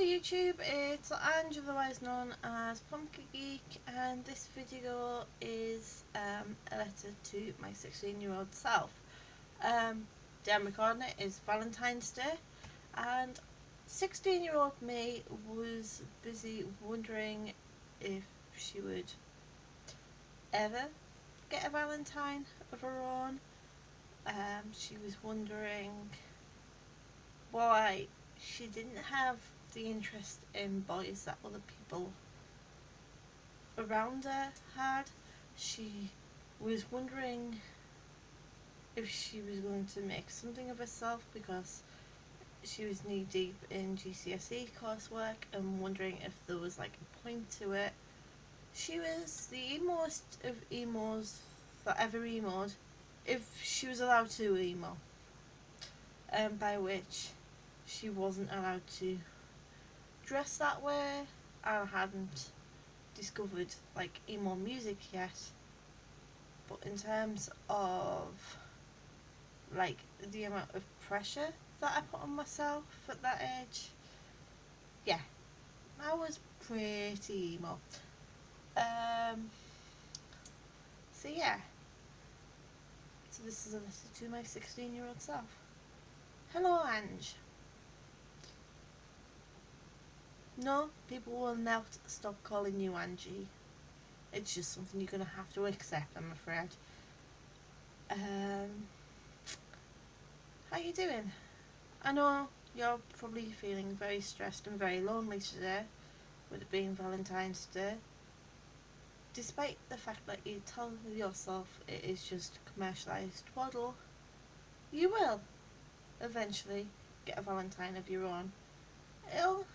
YouTube, it's Ange, otherwise known as Pumpkin Geek, and this video is a letter to my 16-year-old self. The day I'm recording it is Valentine's Day, and 16-year-old me was busy wondering if she would ever get a Valentine of her own. She was wondering why she didn't have the interest in boys that other people around her had. She was wondering if she was going to make something of herself because she was knee deep in GCSE coursework and wondering if there was like a point to it. She was the emoest of emos that ever emoed, if she was allowed to emo, by which she wasn't allowed to dress that way. I hadn't discovered like emo music yet, but in terms of like the amount of pressure that I put on myself at that age, yeah, I was pretty emo. So yeah, so this is a letter to my 16-year-old self. Hello, Ange. No, people will not stop calling you Angie. It's just something you're gonna have to accept, I'm afraid. How you doing? I know you're probably feeling very stressed and very lonely today, with it being Valentine's Day. Despite the fact that you tell yourself it is just commercialised twaddle, you will eventually get a Valentine of your own. It'll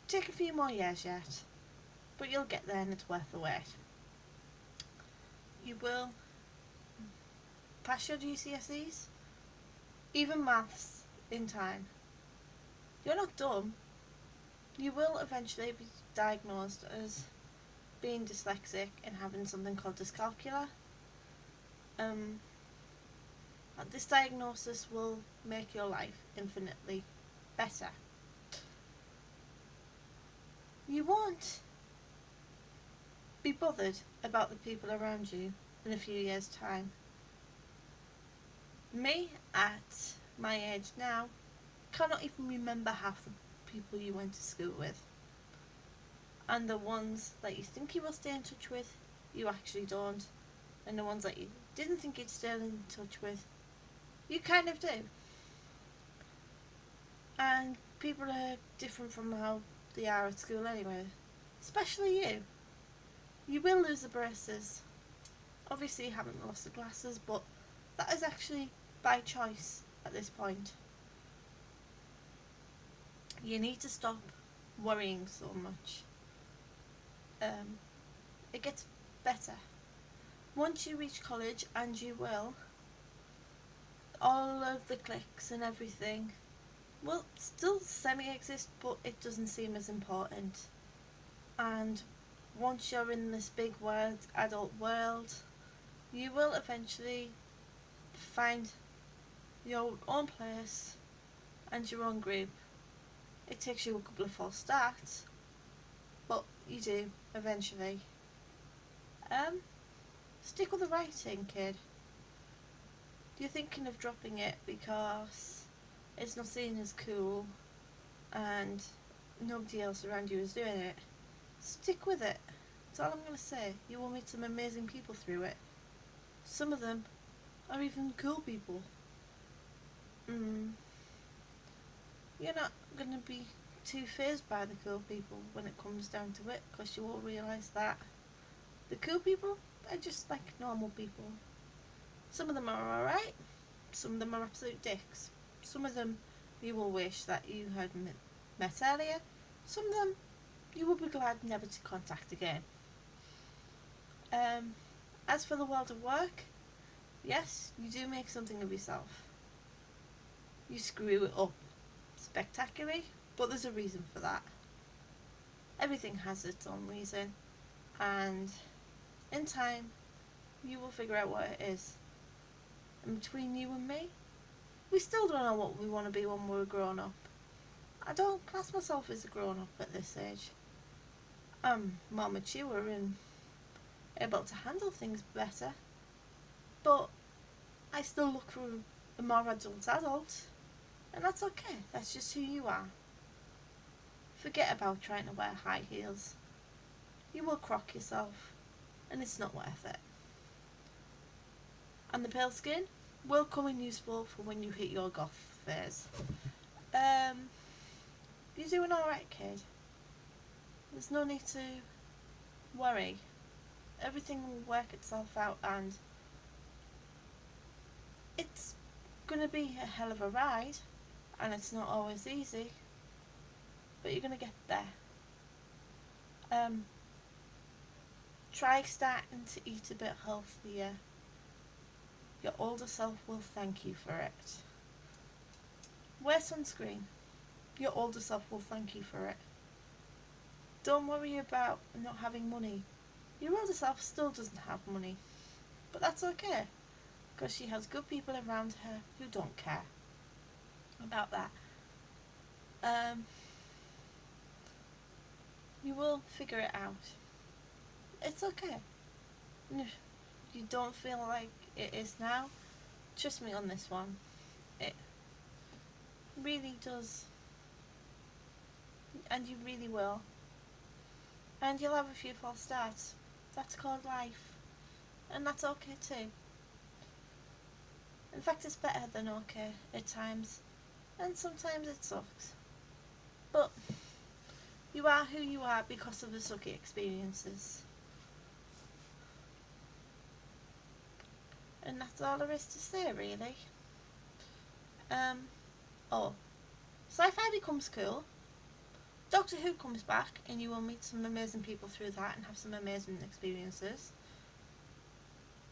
take a few more years yet, but you'll get there and it's worth the wait. You will pass your GCSEs, even maths, in time. You're not dumb. You will eventually be diagnosed as being dyslexic and having something called dyscalculia. This diagnosis will make your life infinitely better. You won't be bothered about the people around you in a few years' time. Me, at my age now, cannot even remember half the people you went to school with. And the ones that you think you will stay in touch with, you actually don't. And the ones that you didn't think you'd stay in touch with, you kind of do. And people are different from how they are at school anyway. Especially you. You will lose the braces. Obviously you haven't lost the glasses, but that is actually by choice at this point. You need to stop worrying so much. It gets better. Once you reach college, and you will, all of the cliques and everything will still semi-exist, but it doesn't seem as important. And once you're in this big world, adult world, you will eventually find your own place and your own group. It takes you a couple of false starts, but you do eventually. Stick with the writing, kid. You're thinking of dropping it because it's not seen as cool and nobody else around you is doing it. Stick with it. That's all I'm going to say. You will meet some amazing people through it. Some of them are even cool people. You're not going to be too fazed by the cool people when it comes down to it, because you will realise that the cool people are just like normal people. Some of them are alright, some of them are absolute dicks. Some of them you will wish that you had met earlier. Some of them you will be glad never to contact again. As for the world of work, yes, you do make something of yourself. You screw it up spectacularly, but there's a reason for that. Everything has its own reason, and in time you will figure out what it is. And between you and me, we still don't know what we want to be when we're grown up. I don't class myself as a grown-up at this age. I'm more mature and able to handle things better, but I still look for a more adult, and that's okay. That's just who you are. Forget about trying to wear high heels. You will crock yourself, and it's not worth it. And the pale skin will come in useful for when you hit your goth phase. You're doing alright, kid. There's no need to worry. Everything will work itself out, and it's gonna be a hell of a ride, and it's not always easy, but you're gonna get there. Try starting to eat a bit healthier. Your older self will thank you for it. Wear sunscreen. Your older self will thank you for it. Don't worry about not having money. Your older self still doesn't have money, but that's okay, because she has good people around her who don't care about that. You will figure it out. It's okay. If you don't feel like it is now, trust me on this one. It really does. And you really will. And you'll have a few false starts. That's called life. And that's okay too. In fact, it's better than okay at times. And sometimes it sucks. But you are who you are because of the sucky experiences. And that's all there is to say, really. Sci-fi becomes cool. Doctor Who comes back, and you will meet some amazing people through that and have some amazing experiences.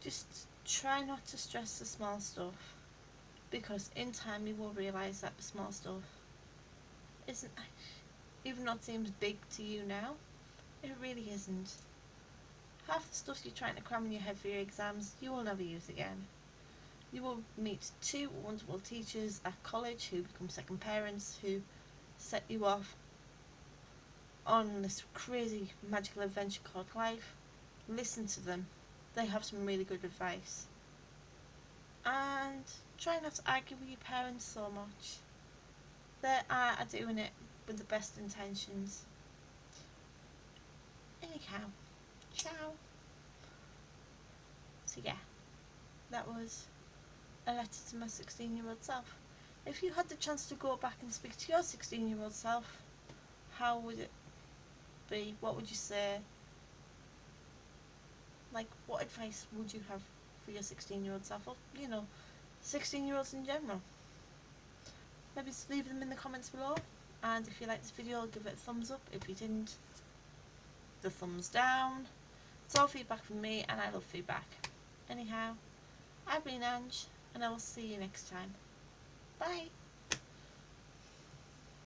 Just try not to stress the small stuff, because in time you will realise that the small stuff isn't, even though it seems big to you now, it really isn't. Half the stuff you're trying to cram in your head for your exams, you will never use again. You will meet two wonderful teachers at college who become second parents, who set you off on this crazy magical adventure called life. Listen to them. They have some really good advice. And try not to argue with your parents so much. They are doing it with the best intentions. Anyhow, ciao. So yeah, that was a letter to my 16-year-old self. If you had the chance to go back and speak to your 16-year-old self, how would it be? What would you say? Like, what advice would you have for your 16-year-old self? Or, 16-year-olds in general. Maybe just leave them in the comments below. And if you liked this video, give it a thumbs up. If you didn't, the thumbs down. It's all feedback from me, and I love feedback. Anyhow, I've been Ange, and I will see you next time. Bye!